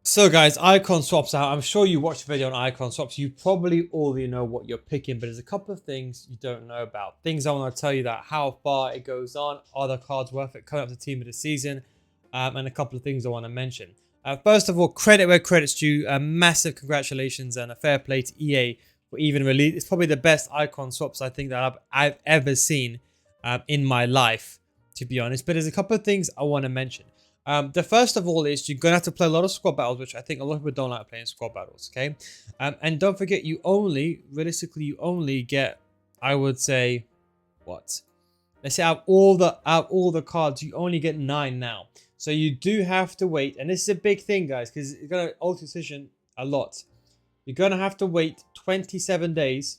So guys, icon swaps out. I'm sure you watched the video on icon swaps. You probably already know what you're picking, but there's a couple of things you don't know about. Things I want to tell you that how far it goes on, are the cards worth it, coming up to team of the season, and a couple of things I want to mention. First of all, credit where credit's due. Massive congratulations and a fair play to EA for even release. It's probably the best icon swaps I think that I've ever seen in my life, to be honest. But there's a couple of things I want to mention. The first of all is you're going to have to play a lot of squad battles, which I think a lot of people don't like playing squad battles, okay? And don't forget, realistically, you only get, I would say, what? Let's say out of all the cards, you only get 9 now. So you do have to wait, and this is a big thing, guys, because it's going to alter decision a lot. You're going to have to wait 27 days.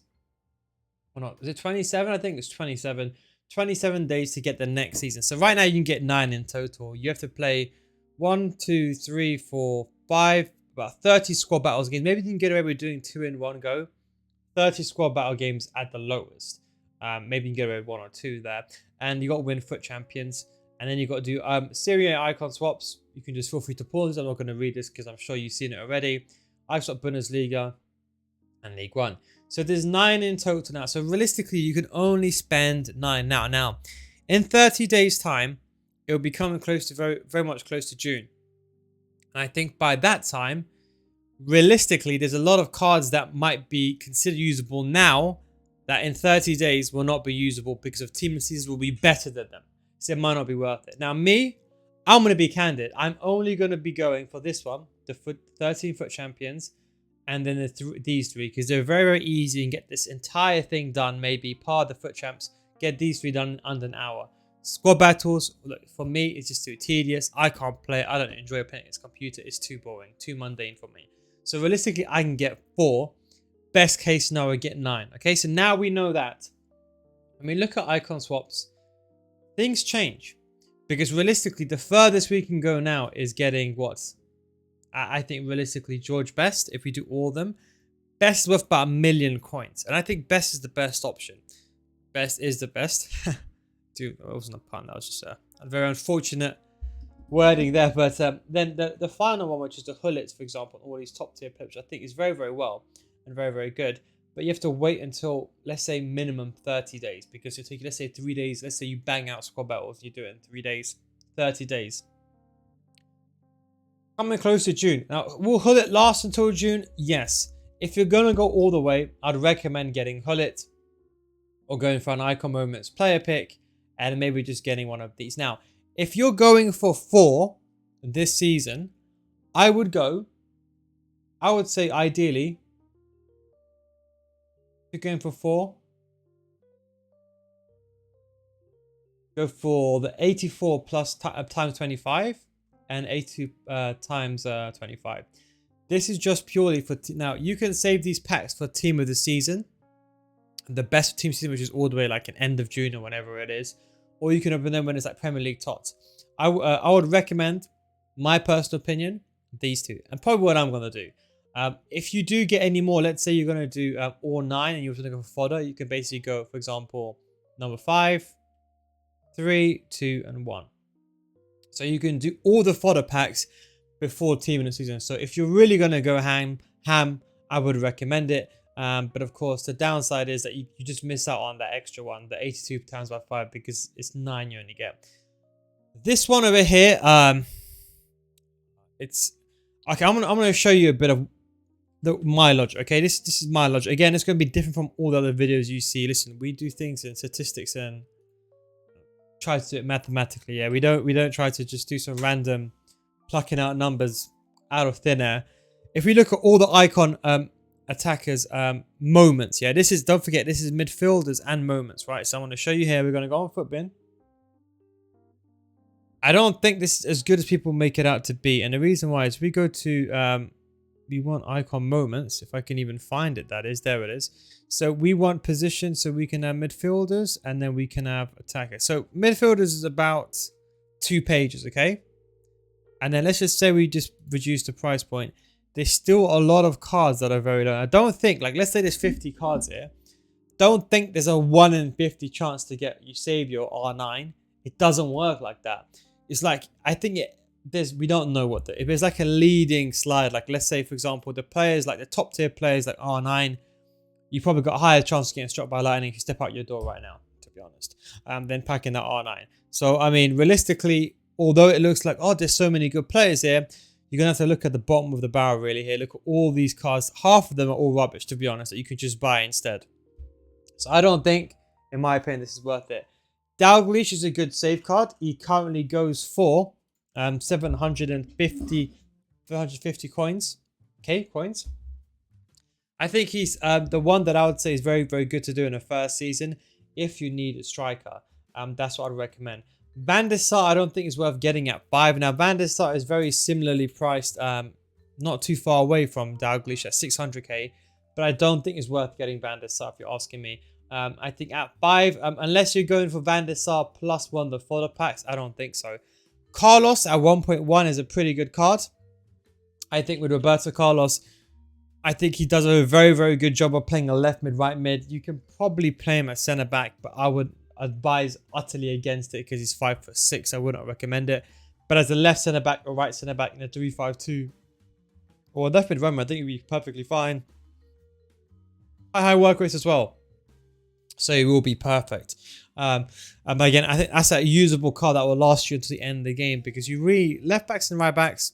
Or not, is it 27? I think it's 27. 27 days to get the next season. So right now you can get 9 in total. You have to play 1, 2, 3, 4, 5, about 30 squad battles games. Maybe you can get away with doing 2 in one go. 30 squad battle games at the lowest. Maybe you can get away with 1 or 2 there. And you got to win FUT champions. And then you got to do Serie A icon swaps. You can just feel free to pause. I'm not going to read this because I'm sure you've seen it already. I've got Bundesliga and League One. So there's 9 in total now. So realistically, you can only spend 9 now. Now, in 30 days' time, it will be coming close to very, very much close to June. And I think by that time, realistically, there's a lot of cards that might be considered usable now that in 30 days will not be usable because of team seasons will be better than them. So it might not be worth it. Now, I'm going to be candid. I'm only going to be going for this one, the 13 FUT champions. And then these 3, because they're very, very easy and get this entire thing done. Maybe par the FUT champs, get these 3 done in under an hour. Squad battles, look, for me, it's just too tedious. I can't play. I don't enjoy playing this computer. It's too boring, too mundane for me. So realistically, I can get 4. Best case scenario, get 9. Okay, so now we know that. When we look at icon swaps, things change. Because realistically, the furthest we can go now is getting what? I think realistically George Best, if we do all of them, Best is worth about 1 million coins. And I think Best is the best option. Best is the best. Dude, that wasn't a pun. That was just a very unfortunate wording there. But then the final one, which is the Hullets, for example, all these top tier players, which I think is very, very well and very, very good. But you have to wait until, let's say, minimum 30 days. Because it'll take, let's say, 3 days. Let's say you bang out squad battles. You do it in 3 days, 30 days. Coming close to June. Now, will Hullet last until June? Yes. If you're going to go all the way, I'd recommend getting Hullet or going for an Icon Moments player pick and maybe just getting one of these. Now, if you're going for 4 this season, I would say ideally, if you're going for 4, go for the 84 plus times 25. And 82 times 25. This is just purely for... Now, you can save these packs for team of the season. The best team season, which is all the way like an end of June or whenever it is. Or you can open them when it's like Premier League tots. I would recommend, my personal opinion, these 2. And probably what I'm going to do. If you do get any more, let's say you're going to do all 9 and you're going to go for fodder. You can basically go, for example, number 5, 3, 2, and 1. So you can do all the fodder packs before team in the season. So if you're really going to go ham, I would recommend it. But of course, the downside is that you just miss out on that extra one, the 82 times by 5, because it's 9 you only get. This one over here, it's... Okay, I'm gonna show you a bit of my logic, okay? This is my logic. Again, it's going to be different from all the other videos you see. Listen, we do things in statistics and... try to do it mathematically. Yeah, we don't try to just do some random plucking out numbers out of thin air. If we look at all the icon attackers moments, yeah, don't forget, this is midfielders and moments, right? So I'm going to show you here. We're going to go on FUTBin. I don't think this is as good as people make it out to be, and the reason why is we go to we want icon moments, if I can even find it. That is, there it is. So we want position, so we can have midfielders and then we can have attackers. So midfielders is about 2 pages, okay? And then let's just say we just reduce the price point. There's still a lot of cards that are very low. I don't think, like, let's say there's 50 cards here. Don't think there's a 1 in 50 chance to get you save your R9. It doesn't work like that. It's like, I think we don't know what if it's like a leading slide, like let's say for example the players like the top tier players like R9, you probably got a higher chance of getting struck by lightning if you step out your door right now, to be honest, than packing that R9. So I mean realistically, although it looks like, oh, there's so many good players here, you're gonna have to look at the bottom of the barrel really here. Look at all these cards, half of them are all rubbish, to be honest, that you could just buy instead. So I don't think, in my opinion, this is worth it. Dalglish is a good save card. He currently goes for 750 coins. Okay, coins. I think he's the one that I would say is very, very good to do in the first season if you need a striker. That's what I'd recommend. Van der Sar, I don't think is worth getting at 5. Now, Van der Sar is very similarly priced, not too far away from Dalglish at 600k, but I don't think it's worth getting Van der Sar if you're asking me. I think at 5, unless you're going for Van der Sar plus one of the fodder packs, I don't think so. Carlos at 1.1 is a pretty good card. I think with Roberto Carlos, I think he does a very, very good job of playing a left mid, right mid. You can probably play him at centre back, but I would advise utterly against it because he's 5'6". I would not recommend it. But as a left centre back or right centre back in a 3-5-2 or left mid, right mid, I think he'd be perfectly fine. High work rates as well, so it will be perfect. Again, I think that's a usable card that will last you until the end of the game, because you really, left backs and right backs,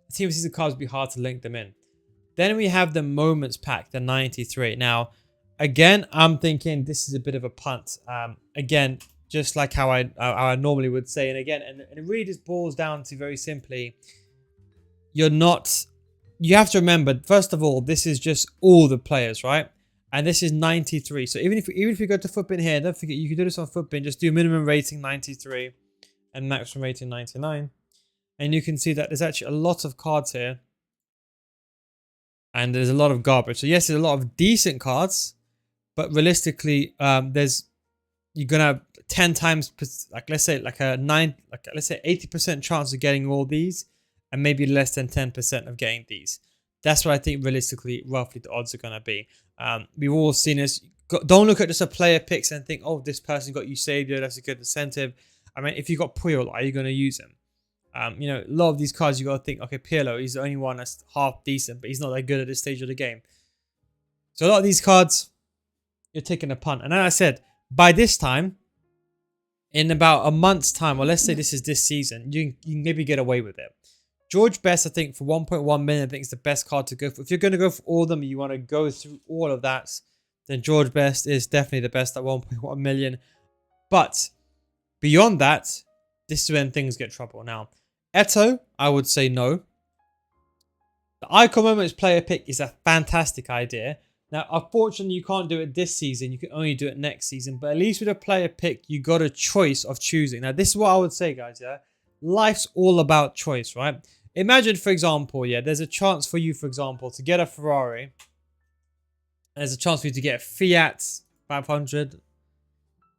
the team season cards would be hard to link them in. Then we have the Moments pack, the 93. Now, again, I'm thinking this is a bit of a punt. Again, just like how I normally would say, and again, and it really just boils down to very simply, you have to remember, first of all, this is just all the players, right? And this is 93. So even if you go to Footbin here, don't forget you can do this on Footbin. Just do minimum rating 93 and maximum rating 99. And you can see that there's actually a lot of cards here. And there's a lot of garbage. So yes, there's a lot of decent cards, but realistically, you're gonna have 10 times, like let's say like let's say 80% chance of getting all these, and maybe less than 10% of getting these. That's what I think realistically, roughly the odds are gonna be. We've all seen this. Don't look at just a player picks and think, oh, this person got you saved, that's a good incentive. I mean, if you got Puyol, are you gonna use him? You know, a lot of these cards you got to think, okay, Pirlo, he's the only one that's half decent, but he's not that good at this stage of the game. So a lot of these cards, you're taking a punt. And as I said, by this time, in about a month's time, or let's say this is this season, you can maybe get away with it. George Best, I think, for 1.1 million, I think is the best card to go for. If you're going to go for all of them, you want to go through all of that, then George Best is definitely the best at 1.1 million. But beyond that, this is when things get trouble. Now, Eto, I would say no. The Icon Moments player pick is a fantastic idea. Now, unfortunately, you can't do it this season. You can only do it next season. But at least with a player pick, you got a choice of choosing. Now, this is what I would say, guys, yeah? Life's all about choice, right? Imagine, for example, yeah, there's a chance for you, for example, to get a Ferrari. There's a chance for you to get a Fiat 500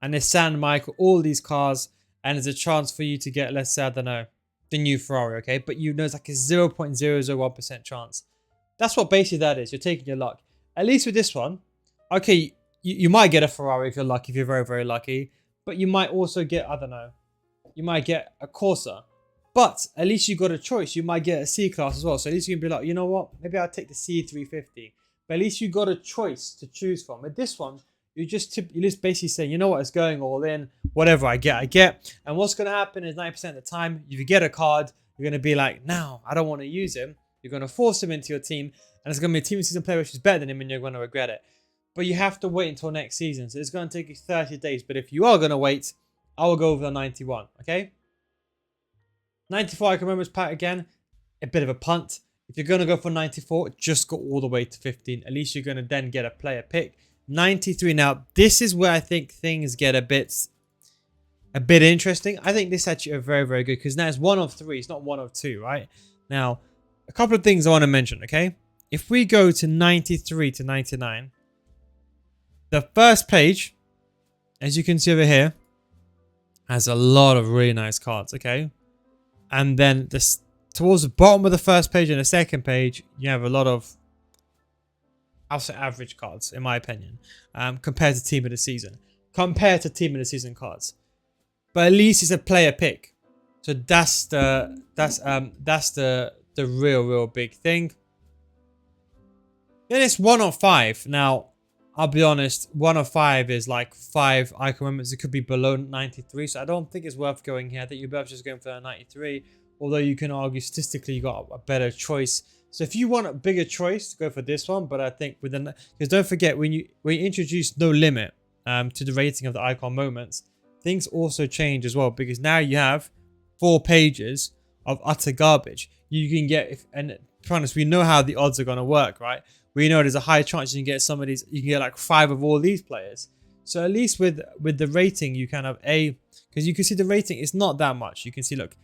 and a San Michael, all these cars. And there's a chance for you to get, let's say, I don't know, the new Ferrari, okay? But you know it's like a 0.001% chance. That's what basically that is. You're taking your luck. At least with this one, okay, you might get a Ferrari if you're lucky, if you're very, very lucky. But you might also get, I don't know, you might get a Corsa. But at least you got a choice. You might get a C-Class as well. So at least you can be like, you know what? Maybe I'll take the C350. But at least you got a choice to choose from. With this one, you're just basically saying, you know what, it's going all in. Whatever I get, I get. And what's going to happen is 90% of the time, if you get a card, you're going to be like, no, I don't want to use him. You're going to force him into your team. And it's going to be a team season player which is better than him, and you're going to regret it. But you have to wait until next season. So it's going to take you 30 days. But if you are going to wait, I will go over the 91, okay? 94 Icon Moments pack again. A bit of a punt. If you're going to go for 94, just go all the way to 15. At least you're going to then get a player pick. 93. Now, this is where I think things get a bit interesting. I think this actually are very, very good, because now it's 1 of 3. It's not 1 of 2, right? Now, a couple of things I want to mention, okay? If we go to 93 to 99, the first page, as you can see over here, has a lot of really nice cards, okay? And then this towards the bottom of the first page and the second page, you have a lot of, I'll say, average cards, in my opinion, compared to Team of the Season. Compared to Team of the Season cards. But at least it's a player pick. So that's the real big thing. Then it's 1 of 5. Now, I'll be honest, 1 of 5 is like 5 icon moments. It could be below 93, so I don't think it's worth going here. I think you're better just going for a 93. Although you can argue statistically you got a better choice. So if you want a bigger choice, go for this one. But I think because don't forget when you introduce no limit to the rating of the icon moments, things also change as well, because now you have 4 pages of utter garbage. You can get, and to be honest, we know how the odds are going to work, right? We know there's a high chance you can get some of these, you can get like 5 of all these players. So at least with the rating, you kind of because you can see the rating, it's not that much. You can see, look,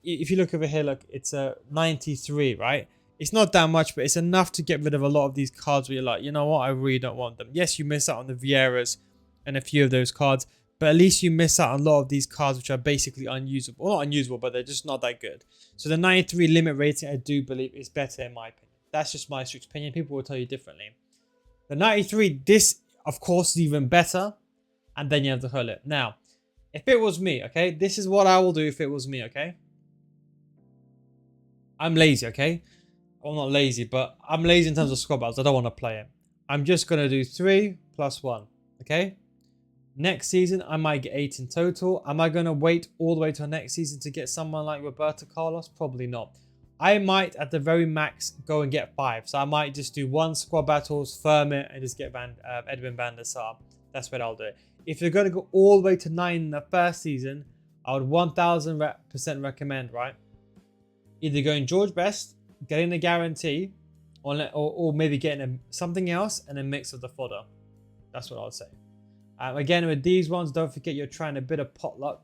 if you look over here, look, it's a 93, right? It's not that much, but it's enough to get rid of a lot of these cards where you're like, you know what, I really don't want them. Yes, you miss out on the Vieiras and a few of those cards, but at least you miss out on a lot of these cards which are basically unusable. Well, not unusable, but they're just not that good. So the 93 limit rating, I do believe, is better in my opinion. That's just my strict opinion. People will tell you differently. The 93, this, of course, is even better. And then you have the Hullet. Now, if it was me, okay, this is what I will do if it was me, okay? I'm lazy, okay? Well, not lazy, but I'm lazy in terms of squad battles. I don't want to play it. I'm just going to do 3 + 1, okay? Next season, I might get 8 in total. Am I going to wait all the way till next season to get someone like Roberto Carlos? Probably not. I might, at the very max, go and get 5. So I might just do 1 squad battles, firm it, and just get Edwin van der Sar. That's what I'll do. If you're going to go all the way to 9 in the first season, I would 1000% recommend, right? Either going George Best, getting a guarantee, or maybe getting something else and a mix of the fodder. That's what I would say. Again, with these ones, don't forget you're trying a bit of potluck.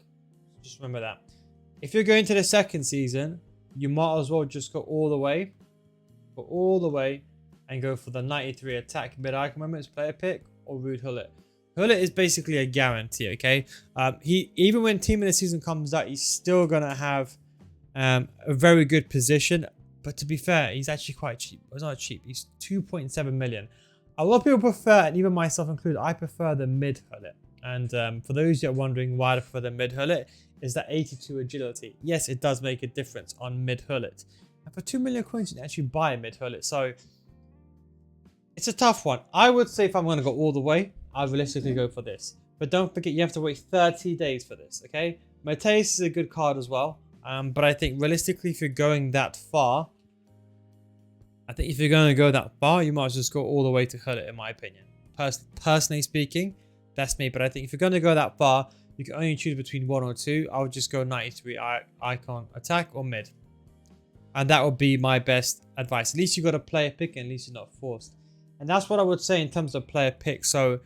Just remember that. If you're going to the second season, you might as well just go all the way. Go all the way and go for the 93 attack mid icon moments player pick or Ruud Hullet. Hullet is basically a guarantee, okay? He even when team of the season comes out, he's still going to have a very good position. But to be fair, he's actually quite cheap. Well, it's not cheap. He's 2.7 million. A lot of people prefer, and even myself included, I prefer the mid Hullet. And for those who are wondering why I prefer the mid Hullet, is that 82 agility. Yes, it does make a difference on mid Hullet. And for 2 million coins, you can actually buy a mid Hullet. So it's a tough one. I would say if I'm going to go all the way, I'd realistically go for this. But don't forget, you have to wait 30 days for this, okay? Mateus is a good card as well. But I think realistically, if you're going that far, you might as well just go all the way to Hullet, in my opinion. Personally speaking, that's me. But I think if you're going to go that far, you can only choose between 1 or 2. I would just go 93 icon attack or mid. And that would be my best advice. At least you got a player pick and at least you're not forced. And that's what I would say in terms of player pick. So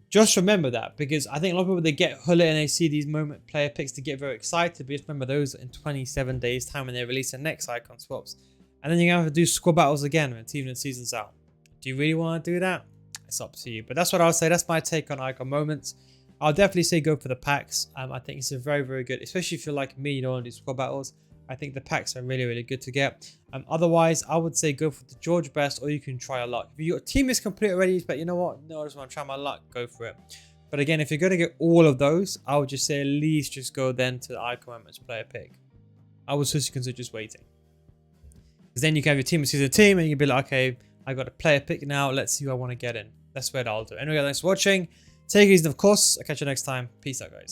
just remember that, because I think a lot of people, they get Hullet and they see these moment player picks to get very excited. But just remember those in 27 days time when they release the next icon swaps. And then you're going to have to do squad battles again when team of the season's out. Do you really want to do that? It's up to you. But that's what I'll say. That's my take on icon moments. I'll definitely say go for the packs. I think it's a very good, especially if you're like me, you don't want to do squad battles. I think the packs are really good to get. Otherwise, I would say go for the George Best, or you can try your luck. If your team is complete already, but you know what? No, I just want to try my luck. Go for it. But again, if you're going to get all of those, I would just say at least just go then to the icon moments player pick. I would seriously consider just waiting. Because then you can have your team as a team and you can be like, okay, I got a player pick now. Let's see who I want to get in. That's what I'll do. Anyway, thanks for watching. Take it easy, of course. I'll catch you next time. Peace out, guys.